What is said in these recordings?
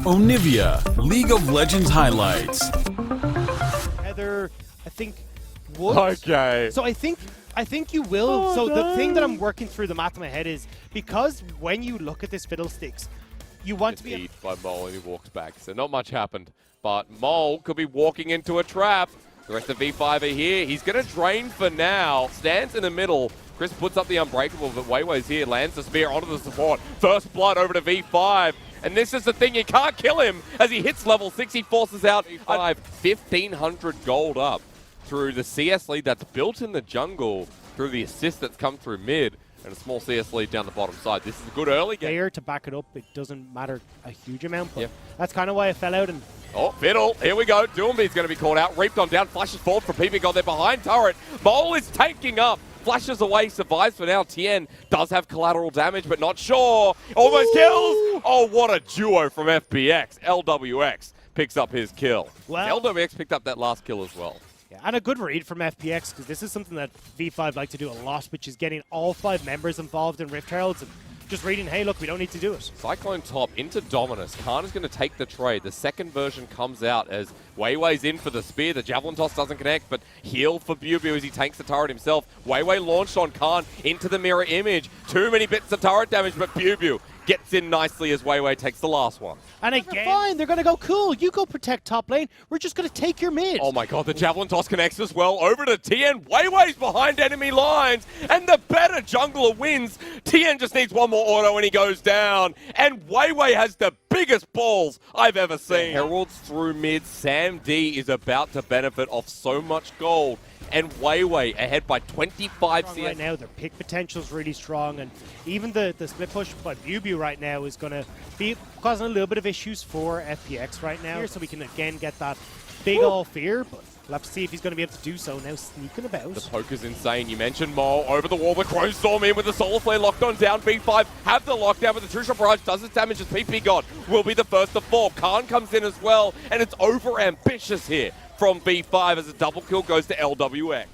Onivia, League of Legends highlights. Heather, I think would. Okay. So I think you will. The thing that I'm working through the math in my head is because when you look at this Fiddlesticks, you want to be Eat by Mole and he walks back. So not much happened. But Mole could be walking into a trap. The rest of V5 are here. He's going to drain for now. Stands in the middle. Chris puts up the Unbreakable, but Weiwei's here. Lands the spear onto the support. First blood over to V5. And this is the thing, you can't kill him as he hits level 6. He forces out V5. 1,500 gold up through the CS lead that's built in the jungle, through the assist that's come through mid, and a small CS lead down the bottom side. This is a good early game. there to back it up. It doesn't matter a huge amount, but Yep. that's kind of why I fell out. And Oh, Fiddle, here we go. Doombee's going to be called out. Reaped on down, flashes forward from PP God. They're behind turret. Mole is taking up. Flashes away, survives for now. Tien does have collateral damage, but not sure. Almost kills. Oh, what a duo from FPX. LWX picks up his kill. Well- LWX picked up that last kill as well. yeah, and a good read from FPX, because this is something that V5 like to do a lot, which is getting all 5 members involved in Rift Heralds and just reading, hey, look, we don't need to do it. Cyclone top into Dominus. Khan is going to take the trade. The second version comes out as Weiwei's in for the spear. The Javelin toss doesn't connect, but heal for Bubu as he tanks the turret himself. Weiwei launched on Khan into the mirror image. Too many bits of turret damage, but Bubu gets in nicely as Weiwei takes the last one. And again, fine, they're going to go, cool, you go protect top lane. We're just going to take your mid. Oh my god, the Javelin toss connects as well. Over to Tien. Weiwei's behind enemy lines, and the better jungler wins. Tien just needs one more auto and he goes down. And Weiwei has the biggest balls I've ever seen. Heralds through mid. Sam D is about to benefit off so much gold. And Weiwei ahead by 25 CS. Right now, their pick potential is really strong, and even the split push by Bubu right now is going to be causing a little bit of issues for FPX right now. So we can again get that big all fear, but we'll have to see if he's going to be able to do so now, sneaking about. The poke is insane. You mentioned Mole over the wall. The Crow Storm in with the Solar Flare locked on down. B5 have the lockdown, but the True Shot Barrage does its damage as PP God will be the first to fall. Khan comes in as well, and it's over ambitious here from B5 as a double kill goes to LWX.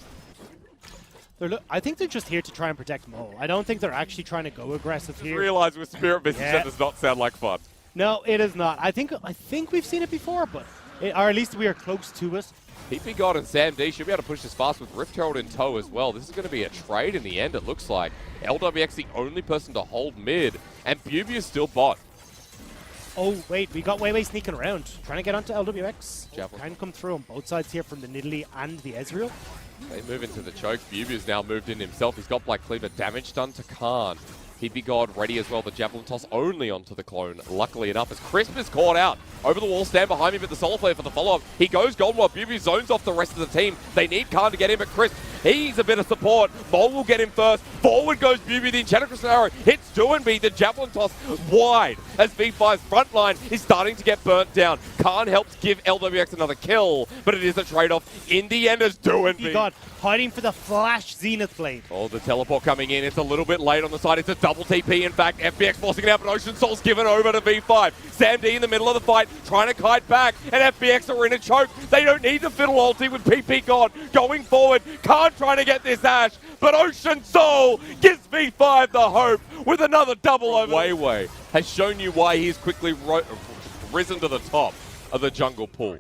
I think they're just here to try and protect Mole. I don't think they're actually trying to go aggressive Just here. realize with Spirit Business Yeah. that does not sound like fun. No, it is not. I think we've seen it before, but or at least we are close to it. PP God and Sam D should be able to push this fast with Rift Herald in tow as well. This is going to be a trade in the end, it looks like. LWX the only person to hold mid, and Bubu is still bot. Oh, wait, we got Weiwei sneaking around, trying to get onto LWX. Javelin. Can come through on both sides here from the Nidalee and the Ezreal. They move into the choke. Bubu's now moved in himself. He's got Black Cleaver. Damage done to Khan. PP God ready as well. The Javelin toss only onto the clone, luckily enough, as Crisp is caught out. Over the wall, stand behind me, but the Solar Flare for the follow-up. He goes golden while Bubu zones off the rest of the team. They need Khan to get him, but Crisp, he's a bit of support. Mole will get him first. Forward goes Bubu. The Enchantress Arrow hits Doombe. The Javelin toss wide as V5's front line is starting to get burnt down. Khan helps give LWX another kill, but it is a trade-off in the end as Doombe. God, hiding for the flash Zenith Blade. Oh, the teleport coming in. It's a little bit late on the side. It's a double TP, in fact. FPX forcing it out, but Ocean Soul's given over to V5. Sam D in the middle of the fight, trying to kite back, and FPX are in a choke. They don't need the Fiddle ulti with PP God going forward. Khan trying to get this Ash, but Ocean Soul gives V5 the hope with another double over. Weiwei has shown you why he's quickly risen to the top of the jungle pool.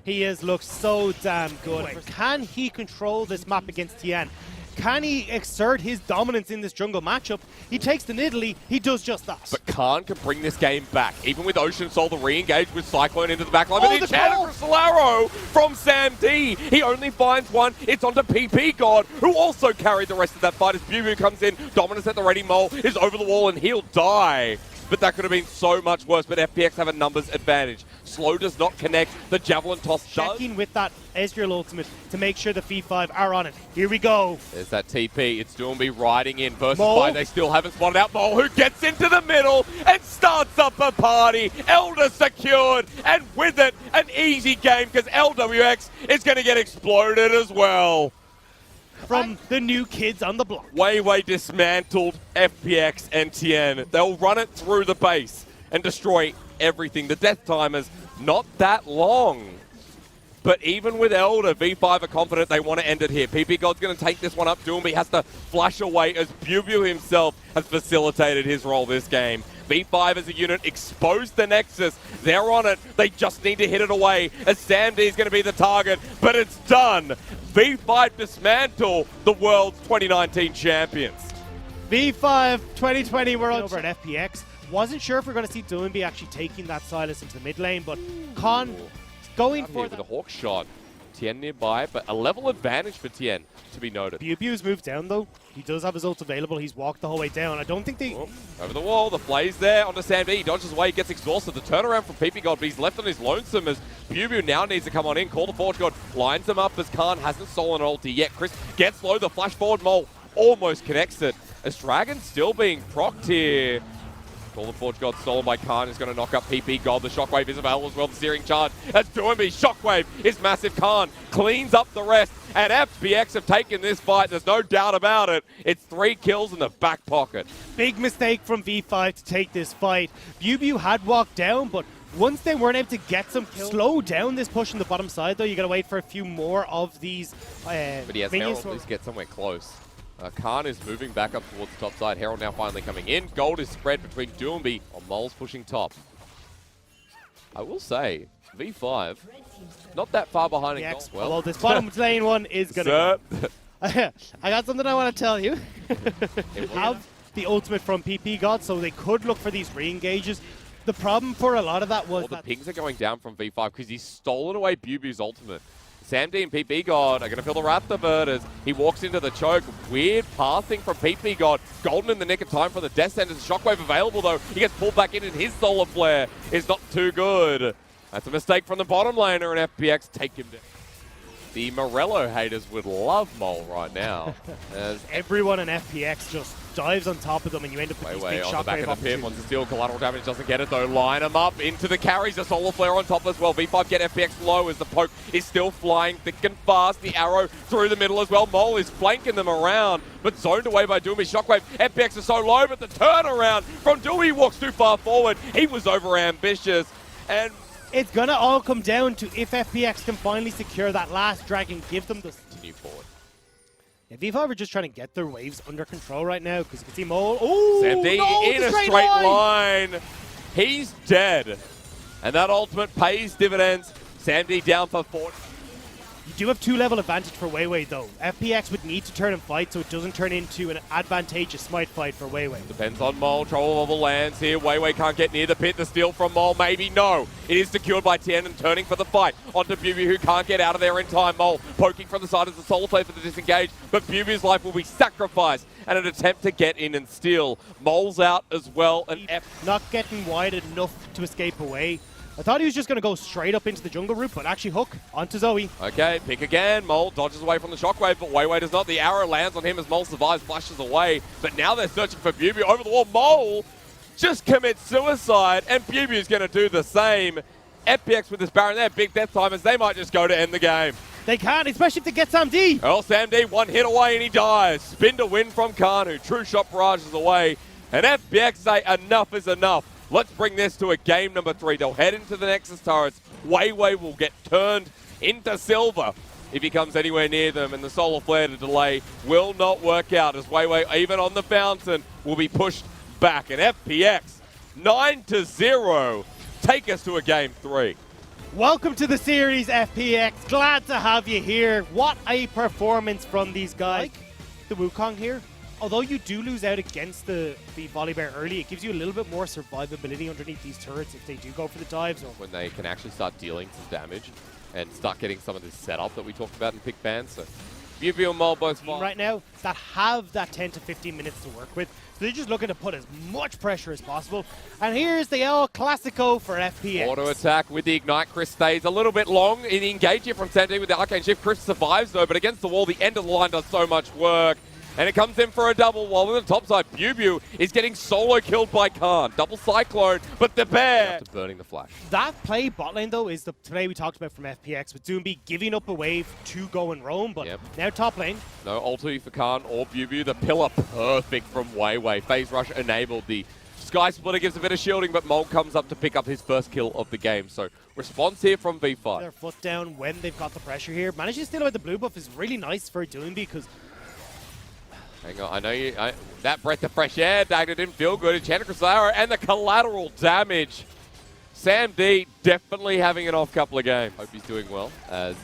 He has looked so damn good. Can he control this map against Tien? Can he exert his dominance in this jungle matchup? He takes the Nidalee, he does just that. But Khan can bring this game back. Even with Ocean Soul, the re-engage with Cyclone into the backline. Oh, But the Enchantress Arrow from Sam D. He only finds one. It's onto PP God, who also carried the rest of that fight as Bubu comes in. Dominus at the ready. Mole is over the wall and he'll die. But that could have been so much worse, but FPX have a numbers advantage. Slow does not connect. The Javelin toss does. Checking with that Ezreal ultimate to make sure the V5 are on it. Here we go. There's that TP. It's Doombe riding in versus Mole. 5. They still haven't spotted out Mole, who gets into the middle and starts up a party. Elder secured, and with it, an easy game because LWX is going to get exploded as well. From the new kids on the block. Weiwei dismantled FPX and Tien. They'll run it through the base and destroy everything. The death timer's not that long. But even with Elder, V5 are confident they want to end it here. PP God's going to take this one up. Doombe has to flash away as Bubu himself has facilitated his role this game. V5 as a unit exposed the Nexus. They're on it. They just need to hit it away as Sam D is going to be the target, but it's done. V5 dismantle the world's 2019 champions. V5 2020, we're over at FPX. Wasn't sure if we're going to see Doomby actually taking that Silas into the mid lane, but Khan going for with a hawk shot. Tien nearby, but a level advantage for Tien to be noted. Bubu's moved down though. He does have his ult available. He's walked the whole way down. I don't think they... Oh, over the wall, the play's there onto Sam D. He dodges away, gets exhausted. The turnaround from PP God, but he's left on his lonesome as Bubu now needs to come on in. Call the Forge God, lines him up as Khan hasn't stolen an ulti yet. Chris gets low, the flash forward Mole almost connects it. As Dragon's still being procced here. Call the Forge God stolen by Khan is going to knock up PP God. The Shockwave is available as well. The Searing Charge. That's Doomby. Shockwave is massive. Khan cleans up the rest. And FPX have taken this fight. There's no doubt about it. It's 3 kills in the back pocket. Big mistake from V5 to take this fight. Bubu had walked down, but once they weren't able to get some kills, slow down this push on the bottom side though. You got to wait for a few more of these but he has Herald at least get somewhere close. Khan is moving back up towards the top side. Herald now finally coming in. Gold is spread between Doomby or Moles pushing top. I will say, V5, not that far behind in gold. Well, this bottom lane one is going to... I got something I want to tell you. Have the ultimate from PP God, so they could look for these re-engages. The problem for a lot of that was the pings are going down from V5 because he's stolen away Bubu's ultimate. Sam D and PP God are going to feel the wrath of it as he walks into the choke. Weird passing from PP God. Golden in the nick of time for the Death Sentence. Shockwave available though. He gets pulled back in and his Solar Flare is not too good. That's a mistake from the bottom laner and FPX take him down. The Morello haters would love Mole right now. As everyone in FPX just dives on top of them and you end up with these big on the back of the pit. Wants to steal collateral damage, doesn't get it though. Line him up into the carries. A Solar Flare on top as well. V5 get FPX low as the poke is still flying thick and fast. The arrow through the middle as well. Mole is flanking them around, but zoned away by Doomy. Shockwave. FPX is so low, but the turnaround from Doomy walks too far forward. He was over ambitious. And it's going to all come down to if FPX can finally secure that last dragon, give them the... Continue forward. Yeah, V5 are just trying to get their waves under control right now because you can see Mole. Oh, Sam D in a straight line. He's dead. And that ultimate pays dividends. Sam D down for 4. You do have 2-level advantage for Weiwei though. FPX would need to turn and fight so it doesn't turn into an advantageous smite fight for Weiwei. Depends on Mole. Troll level lands here. Weiwei can't get near the pit. The steal from Mole, maybe no. It is secured by Tien and turning for the fight. Onto Bubu who can't get out of there in time. Mole poking from the side as the Solar Flare for the disengage. But Bubu's life will be sacrificed and an attempt to get in and steal. Mole's out as well. And not getting wide enough to escape away. I thought he was just going to go straight up into the jungle route, but actually hook onto Zoe. Okay, pick again. Mole dodges away from the Shockwave, but Weiwei does not. The arrow lands on him as Mole survives, flashes away. But now they're searching for Bubu over the wall. Mole just commits suicide, and Bubu's going to do the same. FPX with this Baron there, big death timers. They might just go to end the game. They can't, especially if they get Sam D. Well, Sam D, one hit away and he dies. Spin to win from Khan, who true shot barrages away. And FPX say enough is enough. Let's bring this to a game number 3. They'll head into the Nexus turrets. Weiwei will get turned into silver if he comes anywhere near them, and the Solar Flare to delay will not work out as Weiwei, even on the fountain, will be pushed back. And FPX, 9-0, take us to a game 3. Welcome to the series, FPX. Glad to have you here. What a performance from these guys. Like the Wukong here. Although you do lose out against the Volibear early, it gives you a little bit more survivability underneath these turrets if they do go for the dives. Or when they can actually start dealing some damage and start getting some of this setup that we talked about in pick bans. So Bubu and Mole both fine right now that have that 10 to 15 minutes to work with. So they're just looking to put as much pressure as possible. And here's the El Clasico for FPX. Auto attack with the Ignite. Chris stays a little bit long in the engage here from Sam D with the Arcane Shift. Chris survives though, but against the wall, the end of the line does so much work. And it comes in for a double, while on the top side, Bubu is getting solo killed by Khan. Double Cyclone, but the bear after burning the flash. That play bot lane, though, is the play we talked about from FPX, with Doomby giving up a wave to go and roam, but now top lane. No ulti for Khan or Bubu. The pillar perfect from Weiwei. Phase Rush enabled. The Sky Splitter gives a bit of shielding, but Mole comes up to pick up his first kill of the game. So response here from V5. Their foot down when they've got the pressure here. Managing to steal away the blue buff is really nice for Doomby because Hang on, I know you. That breath of fresh air, Dagger didn't feel good. Enchanted Crystal and the collateral damage. Sam D definitely having an off couple of games. Hope he's doing well. As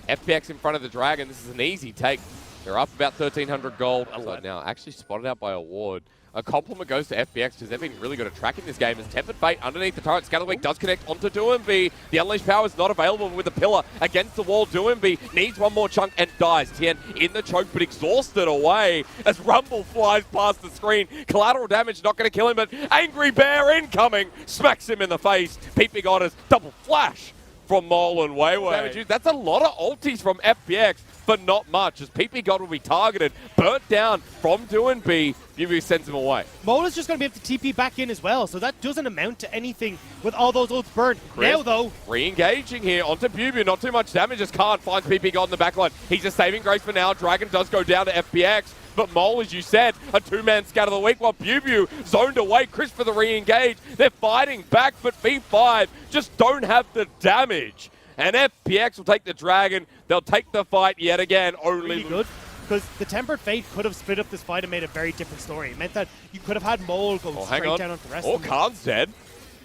FPX in front of the Dragon, this is an easy take. They're up about 1,300 gold. Now, actually spotted out by Award. A compliment goes to FPX because they've been really good at tracking this game. As Tempered Fate underneath the turret, Scatterweek does connect onto Doumbé. The Unleashed Power is not available with the pillar against the wall. Doumbé needs one more chunk and dies. Tien in the choke, but exhausted away as Rumble flies past the screen. Collateral damage not going to kill him, but Angry Bear incoming smacks him in the face. Pete got his double flash from Mole and Wayway. That's a lot of ultis from FPX, but not much, as PP God will be targeted, burnt down from Doumbé. Bubu sends him away. Mole is just going to be able to TP back in as well, so that doesn't amount to anything with all those ults burned. Now, though, re-engaging here onto Bubu, not too much damage, as Khan finds PP God in the backline. He's just saving grace for now. Dragon does go down to FPX, but Mole, as you said, a two-man scatter of the week, while Bubu zoned away. Chris for the re-engage. They're fighting back, but V5 just don't have the damage. And FPX will take the Dragon. They'll take the fight yet again. Only really good, because the Tempered Fate could have split up this fight and made a very different story. It meant that you could have had Mole go straight down onto the rest of them. Khan's dead.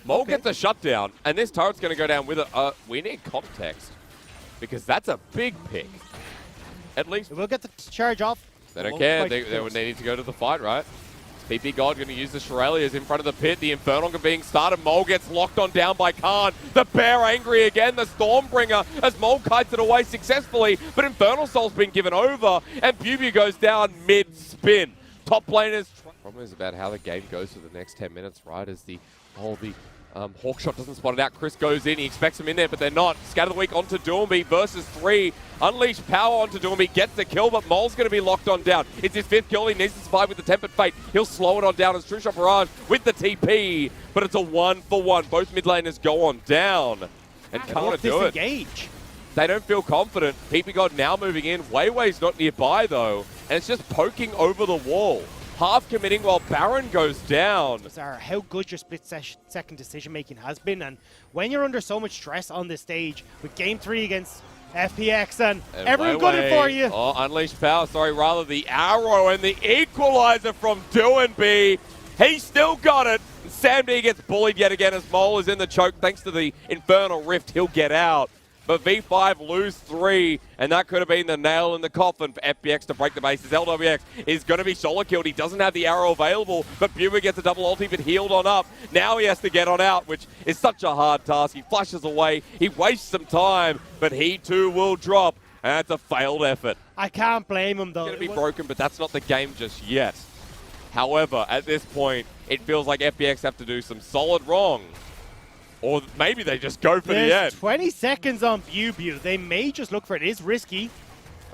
Mole gets a shutdown, and this turret's going to go down with it. We need context, because that's a big pick. At least. We'll get the charge off. They don't care. They need to go to the fight, right? PP God going to use the Shirelias in front of the pit. The Infernal being started. Mole gets locked on down by Khan. The Bear angry again. The Stormbringer as Mole kites it away successfully. But Infernal Soul's been given over. And Bubu goes down mid-spin. Top laners. Problem is about how the game goes for the next 10 minutes, right? As the Hawkshot doesn't spot it out. Chris goes in. He expects him in there, but they're not. Scatter the week onto Doumbé versus 3. Unleashed Power onto Doumbé. Gets the kill, but Mole's going to be locked on down. It's his 5th kill. He needs to survive with the Tempered Fate. He'll slow it on down as True Shot Barrage with the TP. But it's a 1-for-1. Both mid laners go on down. And can't want to do it. They don't feel confident. PP God now moving in. Wayway's not nearby, though. And it's just poking over the wall. Half committing while Baron goes down. How good your split-second decision-making has been, and when you're under so much stress on this stage with Game 3 against FPX and everyone gunning for you. Oh, Unleashed Power, rather the arrow and the equalizer from Doumbé. He still got it. Sam D gets bullied yet again as Mole is in the choke. Thanks to the Infernal Rift, he'll get out. But V5 lose 3, and that could have been the nail in the coffin for FPX to break the bases. LWX is going to be solo killed. He doesn't have the arrow available, but Bubu gets a double ulti, but healed on up. Now he has to get on out, which is such a hard task. He flashes away. He wastes some time, but he too will drop, and it's a failed effort. I can't blame him, though. It's going to be broken, but that's not the game just yet. However, at this point, it feels like FPX have to do some solid wrong. Or maybe they just go for the end. 20 seconds on Bubu. They may just look for it. It is risky.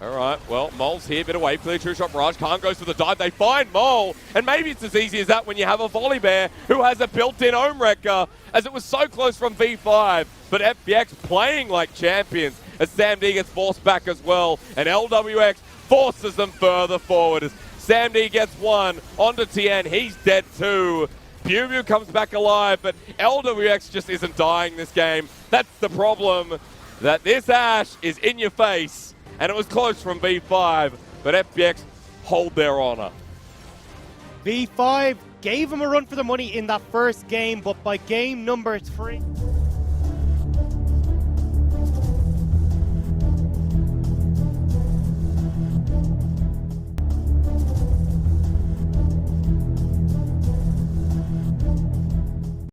All right, well, Mole's here, bit away. Clear True Shot Barrage. Khan goes for the dive. They find Mole. And maybe it's as easy as that when you have a Volley Bear who has a built-in Home Wrecker, as it was so close from V5. But FPX playing like champions as Sam D gets forced back as well. And LWX forces them further forward as Sam D gets one onto Tien. He's dead too. Bubu comes back alive, but LWX just isn't dying this game. That's the problem, that this Ash is in your face, and it was close from V5, but FPX hold their honor. V5 gave him a run for the money in that first game, but by game number 3...